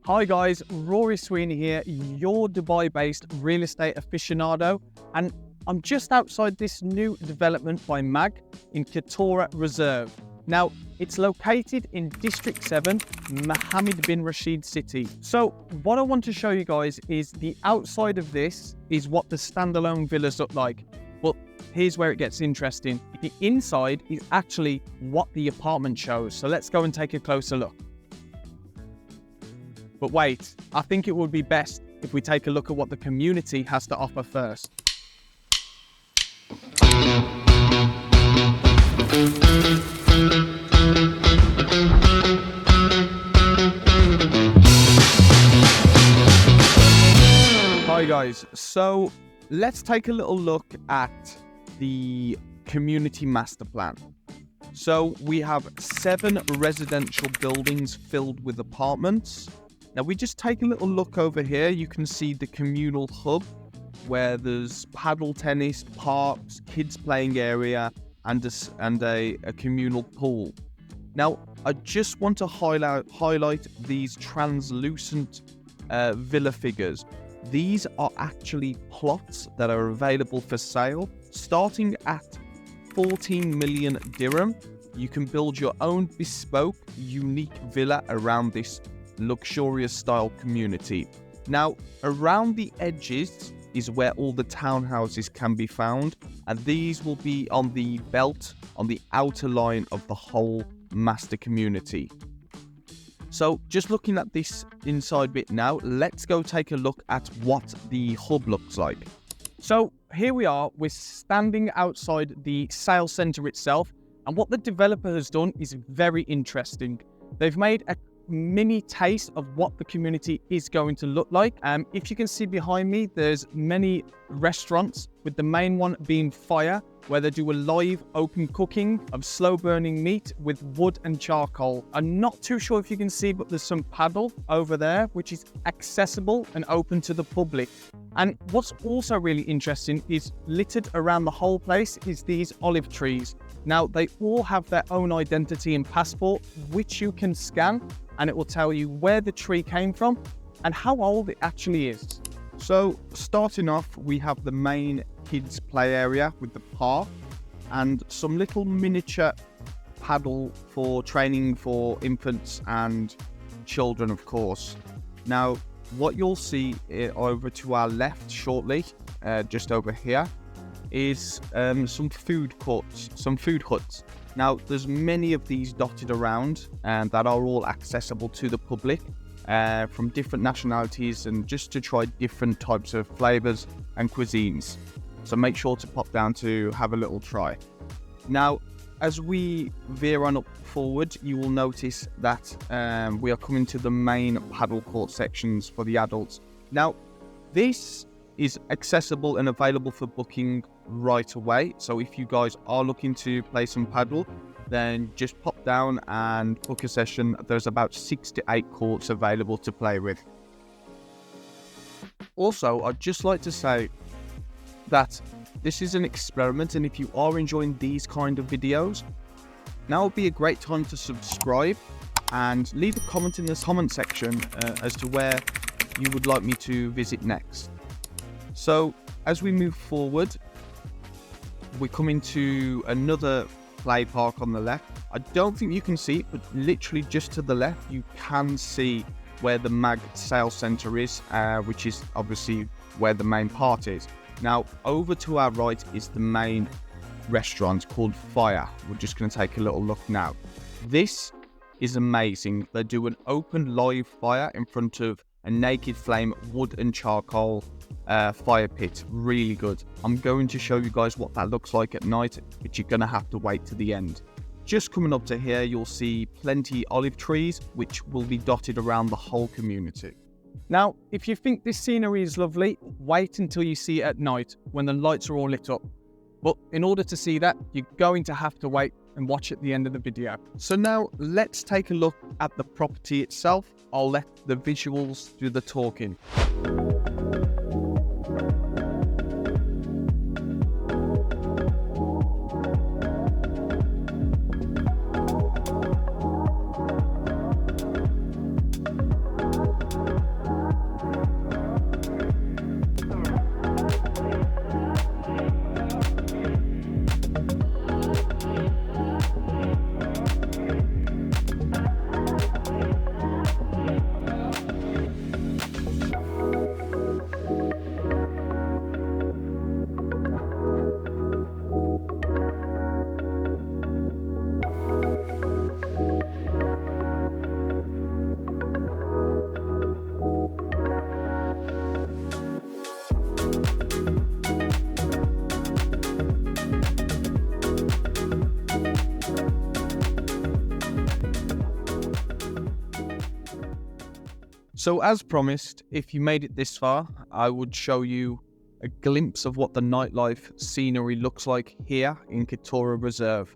Hi guys, Rory Sweeney here, your Dubai-based real estate aficionado, and I'm just outside this new development by MAG in Keturah Reserve. Now, it's located in District 7, Mohammed bin Rashid City. So what I want to show you guys is the outside of this is what the standalone villas look like. But here's where it gets interesting. The inside is actually what the apartment shows. So let's go and take a closer look. But wait, I think it would be best if we take a look at what the community has to offer first. Hi guys, so let's take a little look at the community master plan. So we have 7 residential buildings filled with apartments. Now we just take a little look over here, you can see the communal hub where there's paddle tennis, parks, kids playing area and a communal pool. Now I just want to highlight these translucent villa figures. These are actually plots that are available for sale. Starting at 14 million dirham, you can build your own bespoke, unique villa around this luxurious style community. Now, around the edges is where all the townhouses can be found, and these will be on the belt, on the outer line of the whole master community. So just looking at this inside bit now, let's go take a look at what the hub looks like. So here we are, we're standing outside the sales center itself, and what the developer has done is very interesting. They've made a mini taste of what the community is going to look like. If you can see behind me, there's many restaurants, with the main one being Fire, where they do a live open cooking of slow burning meat with wood and charcoal. I'm not too sure if you can see, but there's some paddle over there which is accessible and open to the public. And what's also really interesting is littered around the whole place is these olive trees. Now they all have their own identity and passport, which you can scan, and it will tell you where the tree came from and how old it actually is. So starting off, we have the main kids play area with the park and some little miniature paddle for training for infants and children, of course. Now what you'll see over to our left shortly, just over here, is some food courts, some food huts. Now there's many of these dotted around and that are all accessible to the public from different nationalities, and just to try different types of flavors and cuisines. So make sure to pop down to have a little try. Now as we veer on up forward, you will notice that we are coming to the main paddle court sections for the adults. Now this is accessible and available for booking right away. So if you guys are looking to play some paddle, then just pop down and book a session. There's about 6 to 8 courts available to play with. Also, I'd just like to say that this is an experiment, and if you are enjoying these kind of videos, now would be a great time to subscribe and leave a comment in the comment section as to where you would like me to visit next. So as we move forward, we're coming to another play park on the left. I don't think you can see it, but literally just to the left you can see where the MAG sales center is, which is obviously where the main part is. Now over to our right is the main restaurant called Fire. We're just going to take a little look now. This is amazing. They do an open live fire in front of a naked flame wood and charcoal fire pit. Really good. I'm going to show you guys what that looks like at night, but you're going to have to wait to the end. Just coming up to here, you'll see plenty olive trees which will be dotted around the whole community. Now if you think this scenery is lovely, wait until you see it at night when the lights are all lit up. But in order to see that, you're going to have to wait and watch at the end of the video. So now let's take a look at the property itself. I'll let the visuals do the talking. So as promised, if you made it this far, I would show you a glimpse of what the nightlife scenery looks like here in Keturah Reserve.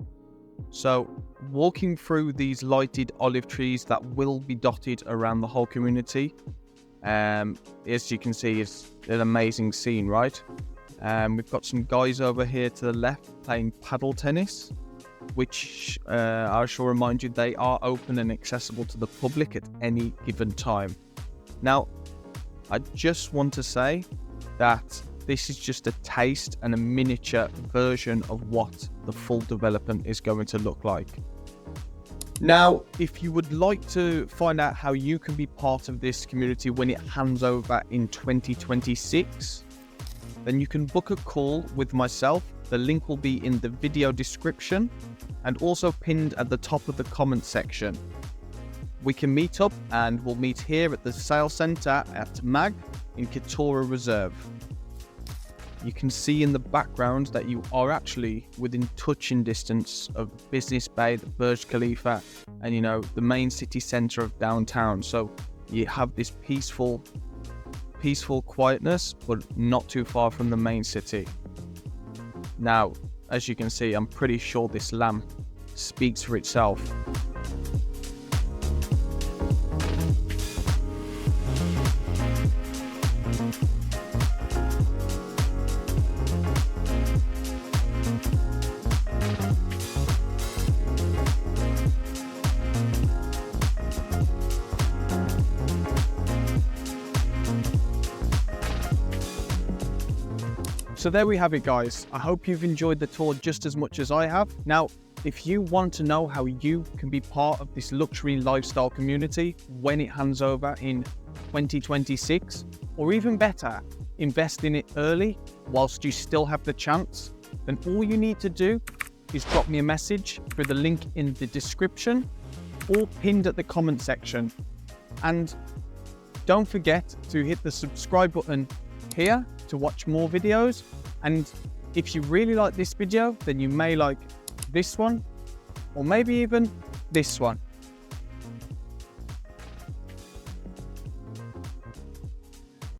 So walking through these lighted olive trees that will be dotted around the whole community, as you can see, it's an amazing scene, right? We've got some guys over here to the left playing paddle tennis, which I shall remind you, they are open and accessible to the public at any given time. Now, I just want to say that this is just a taste and a miniature version of what the full development is going to look like. Now, if you would like to find out how you can be part of this community when it hands over in 2026, then you can book a call with myself. The link will be in the video description and also pinned at the top of the comment section. We can meet up, and we'll meet here at the sales center at MAG in Keturah Reserve. You can see in the background that you are actually within touching distance of Business Bay, the Burj Khalifa, and the main city center of downtown. So you have this peaceful quietness, but not too far from the main city. Now, as you can see, I'm pretty sure this lamp speaks for itself. So there we have it, guys. I hope you've enjoyed the tour just as much as I have. Now, if you want to know how you can be part of this luxury lifestyle community when it hands over in 2026, or even better, invest in it early whilst you still have the chance, then all you need to do is drop me a message through the link in the description or pinned at the comment section. And don't forget to hit the subscribe button here to watch more videos. And if you really like this video, then you may like this one, or maybe even this one.